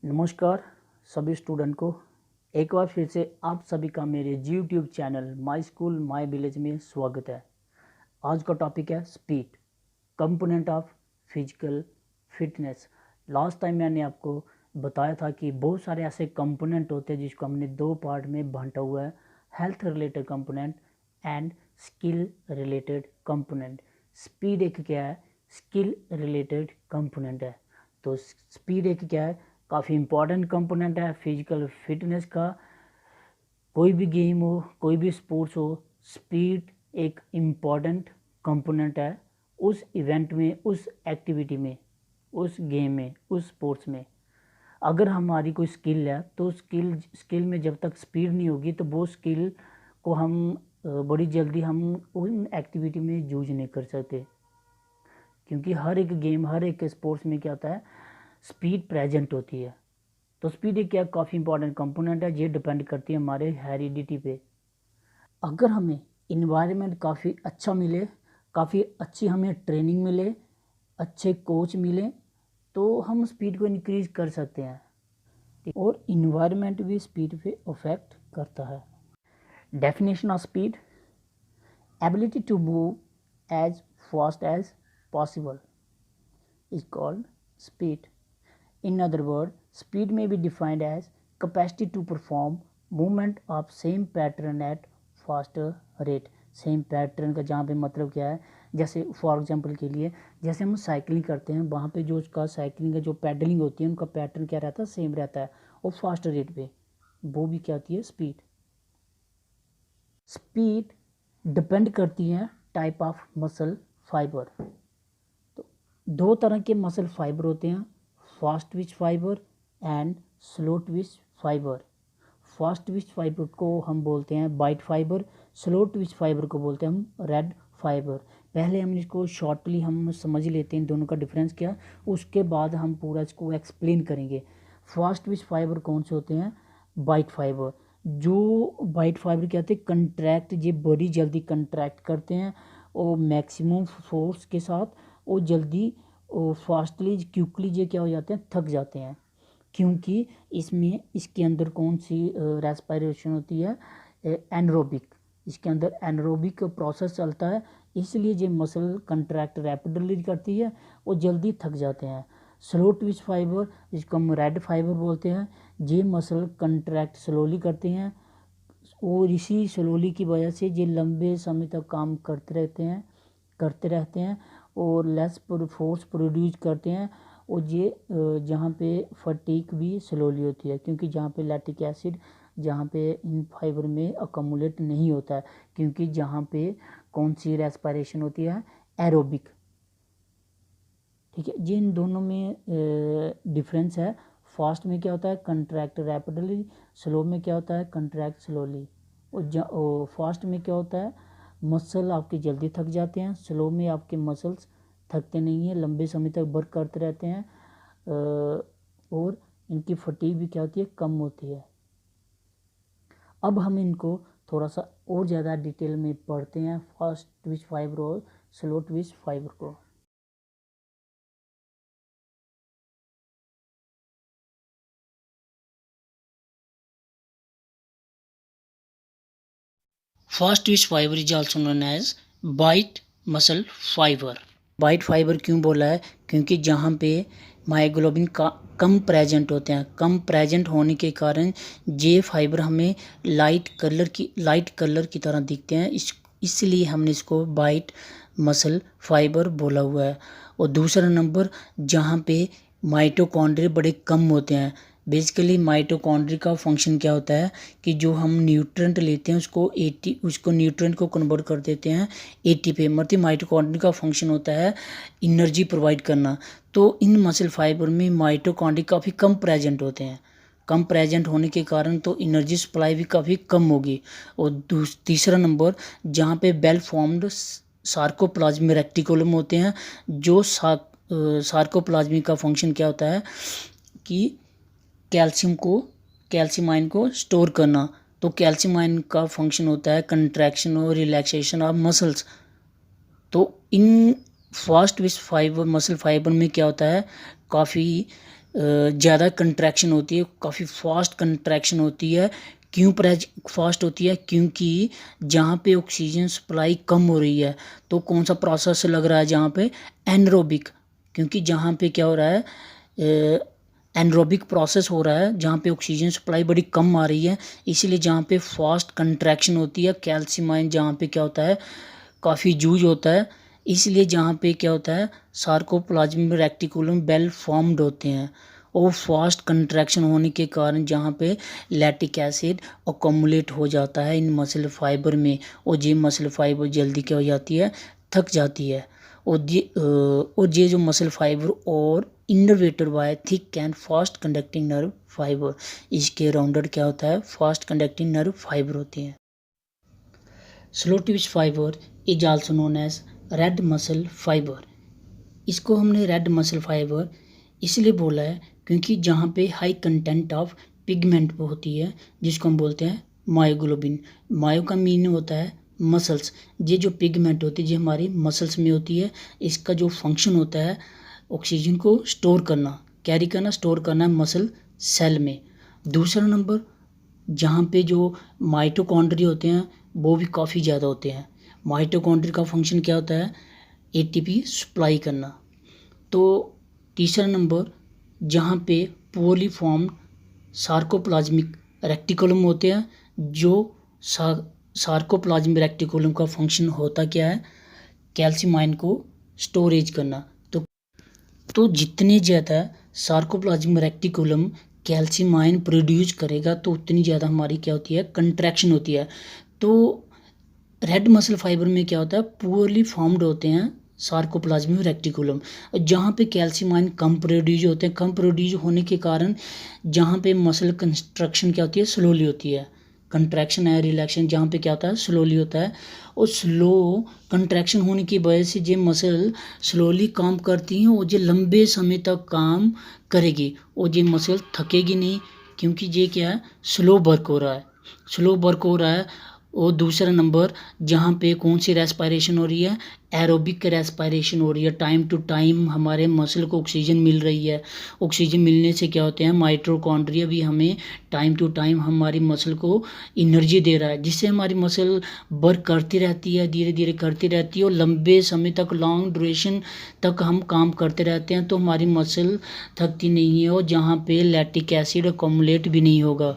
नमस्कार सभी स्टूडेंट को एक बार फिर से आप सभी का मेरे YouTube channel my school my village में स्वागत है। आज का टॉपिक है speed, component of physical fitness. Last time मैंने आपको बताया था कि बहुत सारे ऐसे कंपोनेंट होते हैं जिसको हमने दो पार्ट में बांटा हुआ है, health related component and skill related component. Speed एक क्या है, स्किल रिलेटेड कंपोनेंट है। तो स्पीड एक क्या है, काफ़ी इम्पॉर्टेंट कंपोनेंट है फिजिकल फिटनेस का। कोई भी गेम हो, कोई भी स्पोर्ट्स हो, स्पीड एक इम्पॉर्टेंट कंपोनेंट है उस इवेंट में, उस एक्टिविटी में, उस गेम में, उस स्पोर्ट्स में। अगर हमारी कोई स्किल है तो स्किल में जब तक स्पीड नहीं होगी तो वो स्किल को हम बड़ी जल्दी हम उन एक्टिविटी में यूज नहीं कर सकते, क्योंकि हर एक गेम, हर एक स्पोर्ट्स में क्या होता है, स्पीड प्रेजेंट होती है। तो स्पीड एक क्या काफ़ी इंपॉर्टेंट कंपोनेंट है, ये डिपेंड करती है हमारे हेरिडिटी पे। अगर हमें इन्वायरमेंट काफ़ी अच्छा मिले, काफ़ी अच्छी हमें ट्रेनिंग मिले, अच्छे कोच मिले, तो हम स्पीड को इंक्रीज कर सकते हैं। और इन्वायरमेंट भी स्पीड पे अफेक्ट करता है। Definition of speed: ability to move as fast as possible is called speed. In other words, speed may be defined as capacity to perform movement of same pattern at faster rate. Same pattern का जहाँ पे मतलब क्या है, जैसे for example के लिए जैसे हम साइकिलिंग करते हैं, वहाँ पे जो उसका साइकिलिंग का जो पैडलिंग होती है उनका पैटर्न क्या रहता है, सेम रहता है, और फास्ट रेट पे वो भी क्या होती है, स्पीड। स्पीड डिपेंड करती है टाइप ऑफ मसल फाइबर। दो तरह के मसल फाइबर होते हैं, fast twitch fibre and slow twitch fibre. Fast twitch fibre को हम बोलते हैं white fibre, slow twitch fibre को बोलते हैं हम रेड फाइबर। पहले हम इसको शॉर्टली हम समझ लेते हैं दोनों का डिफरेंस क्या, उसके बाद हम पूरा इसको एक्सप्लेन करेंगे। फास्ट ट्विच फाइबर कौन से होते हैं, बाइट फाइबर। जो बाइट फाइबर क्या होते हैं, कंट्रैक्ट, ये बड़ी जल्दी कंट्रैक्ट करते हैं और मैक्सिमम फोर्स के साथ, वो जल्दी और फास्टली क्विकली ये क्या हो जाते हैं, थक जाते हैं, क्योंकि इसमें इसके अंदर कौन सी रेस्पिरेशन होती है, एनरोबिक। इसके अंदर एनरोबिक प्रोसेस चलता है, इसलिए ये मसल कंट्रैक्ट रैपिडली करती है और जल्दी थक जाते हैं। स्लो ट्विच फाइबर, जिसको हम रेड फाइबर बोलते हैं, ये मसल कंट्रैक्ट स्लोली करते हैं और इसी स्लोली की वजह से ये लंबे समय तक काम करते रहते हैं और लेस फोर्स प्रोड्यूस करते हैं। और ये जहाँ पे फटीक भी स्लोली होती है, क्योंकि जहाँ पे लैक्टिक एसिड जहाँ पे इन फाइबर में अकोमुलेट नहीं होता है, क्योंकि जहाँ पे कौन सी रेस्पिरेशन होती है, एरोबिक। ठीक है, जिन दोनों में डिफरेंस है। फास्ट में क्या होता है, कंट्रैक्ट रैपिडली, स्लो में क्या होता है, कंट्रैक्ट स्लोली। और फास्ट में क्या होता है, मसल आपके जल्दी थक जाते हैं, स्लो में आपके मसल्स थकते नहीं हैं, लंबे समय तक वर्क करते रहते हैं और इनकी फटीग भी क्या होती है, कम होती है। अब हम इनको थोड़ा सा और ज़्यादा डिटेल में पढ़ते हैं, फास्ट ट्विच फाइबर और स्लो ट्विच फाइबर को। Fast twitch fibre is also known as white muscle fibre. White fibre क्यों बोला है, क्योंकि जहाँ पे मायोग्लोबिन का कम प्रेजेंट होते हैं, कम प्रेजेंट होने के कारण ये फाइबर हमें लाइट कलर की तरह दिखते हैं, इसलिए हमने इसको बाइट मसल फाइबर बोला हुआ है। और दूसरा नंबर, जहाँ पे माइटोकॉन्ड्रिया बड़े कम होते हैं। बेसिकली माइटोकॉन्ड्रिया का फंक्शन क्या होता है कि जो हम न्यूट्रेंट लेते हैं उसको न्यूट्रेंट को कन्वर्ट कर देते हैं एटीपी। मतलब माइटोकॉन्ड्रिया का फंक्शन होता है एनर्जी प्रोवाइड करना। तो इन मसल फाइबर में माइटोकॉन्ड्रिया काफ़ी कम प्रेजेंट होते हैं, कम प्रेजेंट होने के कारण तो एनर्जी सप्लाई भी काफ़ी कम होगी। और तीसरा नंबर, जहाँ पे वेल फॉर्म्ड सार्कोप्लाज्म रेक्टिकुलम होते हैं, जो सार्कोप्लाज्मी का फंक्शन क्या होता है कि कैल्शियम आयन को स्टोर करना। तो कैल्शियम आयन का फंक्शन होता है कंट्रैक्शन और रिलैक्सेशन ऑफ मसल्स। तो in fast twitch fibre muscle fibre में क्या होता है, काफ़ी ज़्यादा कंट्रैक्शन होती है, काफ़ी फास्ट कंट्रैक्शन होती है। क्यों फास्ट होती है? क्योंकि जहाँ पे ऑक्सीजन सप्लाई कम हो रही है, तो कौन सा प्रोसेस लग रहा है जहाँ पे? एनरोबिक। क्योंकि जहाँ पे क्या हो रहा है, एनरोबिक प्रोसेस हो रहा है, जहाँ पे ऑक्सीजन सप्लाई बड़ी कम आ रही है, इसीलिए जहाँ पे फास्ट कंट्रैक्शन होती है, कैल्शियम आयन जहाँ पे क्या होता है, काफ़ी यूज होता है, इसलिए जहाँ पे क्या होता है, सार्कोप्लाज्मिक रेक्टिकुलम वेल फॉर्म्ड होते हैं। और फास्ट कंट्रैक्शन होने के कारण जहाँ पे लैक्टिक एसिड अकोमुलेट हो जाता है इन मसल फाइबर में, और ये मसल फाइबर जल्दी क्या हो जाती है, थक जाती है। और ये जो मसल फाइबर और innervated by thick and fast conducting nerve fibre, इसके राउंडेड क्या होता है, फास्ट कंडक्टिंग नर्व फाइबर होती हैं। Slow twitch fibre is also known as red muscle fibre. इसको हमने रेड मसल फाइबर इसलिए बोला है क्योंकि जहाँ पे हाई कंटेंट ऑफ पिगमेंट होती है, जिसको हम बोलते हैं मायोग्लोबिन। मायो का मीनिंग होता है मसल्स। ये जो पिगमेंट होती है, ये हमारी मसल्स में होती है। इसका जो फंक्शन होता है ऑक्सीजन को स्टोर करना, कैरी करना, स्टोर करना मसल सेल में। दूसरा नंबर, जहाँ पे जो माइटोकॉन्ड्रिया होते हैं वो भी काफ़ी ज़्यादा होते हैं। माइटोकॉन्ड्रिया का फंक्शन क्या होता है, एटीपी सप्लाई करना। तो तीसरा नंबर, जहाँ पे पोलीफॉर्म्ड सार्कोप्लाज्मिक रेक्टिकुलम होते हैं, जो सार्कोप्लाज्मिक रेक्टिकुलम का फंक्शन होता क्या है, कैल्शियम आयन को स्टोरेज करना। तो जितने ज़्यादा sarcoplasmic reticulum calcium ion produce करेगा, तो उतनी ज़्यादा हमारी क्या होती है, कंट्रैक्शन होती है। तो रेड मसल फाइबर में क्या होता है, पुअरली फॉर्म्ड होते हैं सार्कोप्लाज्मिक रेक्टिकुलम, जहाँ पे कैल्शियम आयन कम प्रोड्यूस होते हैं। कम प्रोड्यूस होने के कारण जहाँ पे मसल कंस्ट्रक्शन क्या होती है, स्लोली होती है। कंट्रैक्शन है, रिलैक्शन जहाँ पे क्या होता है, स्लोली होता है। और स्लो कंट्रैक्शन होने की वजह से ये मसल स्लोली काम करती हैं और ये लंबे समय तक काम करेगी, और ये मसल थकेगी नहीं, क्योंकि ये क्या है, स्लो वर्क हो रहा है, स्लो वर्क हो रहा है। और दूसरा नंबर, जहाँ पे कौन सी रेस्पायरेशन हो रही है, एरोबिक रेस्पायरेशन हो रही है। टाइम टू टाइम हमारे मसल को ऑक्सीजन मिल रही है। ऑक्सीजन मिलने से क्या होते हैं, माइटोकॉन्ड्रिया भी हमें टाइम टू टाइम हमारी मसल को एनर्जी दे रहा है, जिससे हमारी मसल वर्क करती रहती है, धीरे धीरे करती रहती है, और लंबे समय तक, लॉन्ग ड्यूरेशन तक हम काम करते रहते हैं, तो हमारी मसल थकती नहीं है, और जहाँ पे लैक्टिक एसिड अकोमुलेट भी नहीं होगा।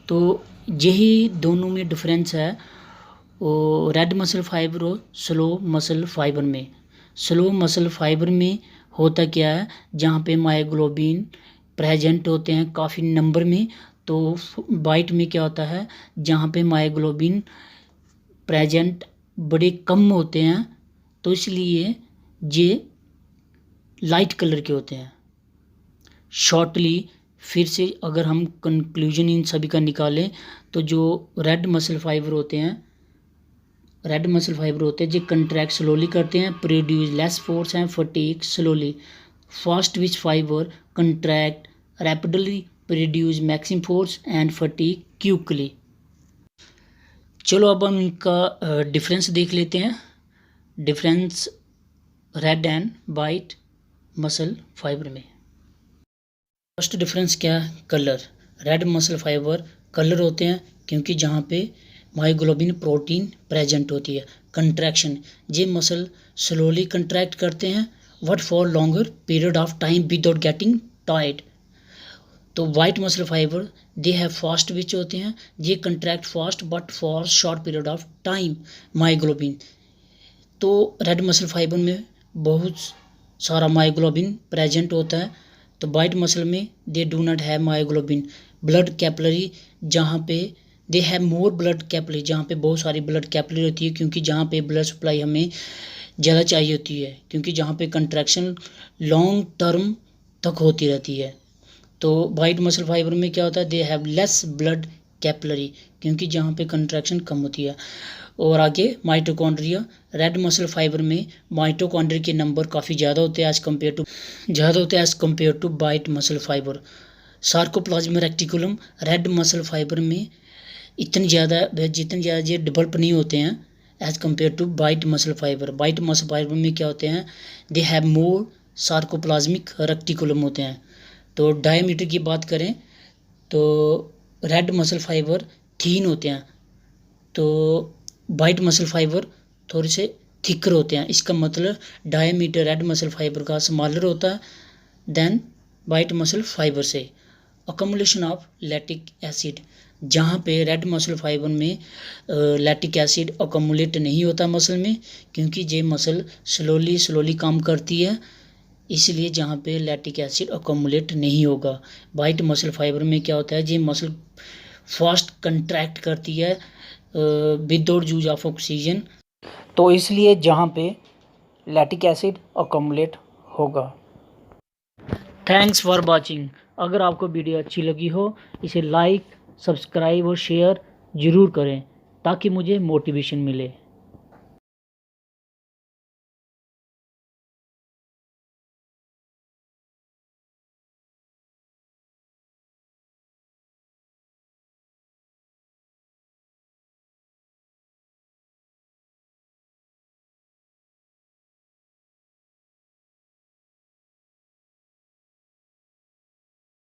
तो यही दोनों में डिफरेंस है रेड मसल फाइबर और स्लो मसल फाइबर में। स्लो मसल फाइबर में होता क्या है, जहाँ पे मायोग्लोबिन प्रेजेंट होते हैं काफ़ी नंबर में। तो वाइट में क्या होता है, जहाँ पे मायोग्लोबिन प्रेजेंट बड़े कम होते हैं, तो इसलिए ये लाइट कलर के होते हैं। शॉर्टली फिर से अगर हम कंक्लूजन इन सभी का निकालें, तो जो रेड मसल फाइबर होते हैं, जो कंट्रैक्ट स्लोली करते हैं, produce less force and fatigue slowly. Fast which fibre contract rapidly, produce maximum force and fatigue quickly. चलो अब हम इनका डिफरेंस देख लेते हैं। Difference red and white muscle fibre में। फर्स्ट डिफरेंस क्या है, colour. Red muscle fibre colour होते हैं क्योंकि जहाँ पे मायोग्लोबिन प्रोटीन प्रेजेंट होती है। कंट्रैक्शन, ये मसल स्लोली कंट्रैक्ट करते हैं, but for longer period of time without getting tired. तो white muscle fibre they have fast twitch होते हैं, ये contract fast but for short period of time myoglobin. तो रेड मसल फाइबर में बहुत सारा मायोग्लोबिन प्रेजेंट होता है। तो वाइट मसल में they do not have myoglobin. Blood capillary, जहाँ पे दे हैव मोर ब्लड कैपिलरी, जहाँ पे बहुत सारी ब्लड कैपिलरी होती है, क्योंकि जहाँ पे ब्लड सप्लाई हमें ज़्यादा चाहिए होती है, क्योंकि जहाँ पे कंट्रैक्शन लॉन्ग टर्म तक होती रहती है। तो वाइट मसल फाइबर में क्या होता है, they have less blood capillary, क्योंकि जहाँ पे कंट्रैक्शन कम होती है। और आगे माइटोकॉन्ड्रिया, रेड मसल फाइबर में माइटोकॉन्ड्रिया के नंबर काफ़ी ज़्यादा होते हैं as compared to white muscle fibre. Sarcoplasmic reticulum red muscle fibre में जितनी ज़्यादा ये डेवलप नहीं होते हैं as compared to white muscle fibre. White muscle fibre में क्या होते हैं, they have more sarcoplasmic reticulum होते हैं। तो डायमीटर की बात करें तो रेड मसल फाइबर थीन होते हैं, तो वाइट मसल फाइबर थोड़े से थिकर होते हैं। इसका मतलब डायमीटर रेड मसल फाइबर का स्मॉलर होता है देन वाइट मसल फाइबर से। अकोमुलेशन ऑफ लैक्टिक एसिड, जहाँ पे रेड मसल फाइबर में लैक्टिक एसिड अकोमुलेट नहीं होता मसल में, क्योंकि ये मसल स्लोली काम करती है, इसलिए जहाँ पे लैक्टिक एसिड अकोमुलेट नहीं होगा। वाइट मसल फाइबर में क्या होता है, ये मसल फास्ट कंट्रैक्ट करती है विदाउट यूज ऑफ ऑक्सीजन, तो इसलिए जहाँ पे लैक्टिक एसिड अकोमुलेट होगा। Thanks for watching. अगर आपको वीडियो अच्छी लगी हो इसे लाइक, सब्सक्राइब और शेयर ज़रूर करें ताकि मुझे मोटिवेशन मिले।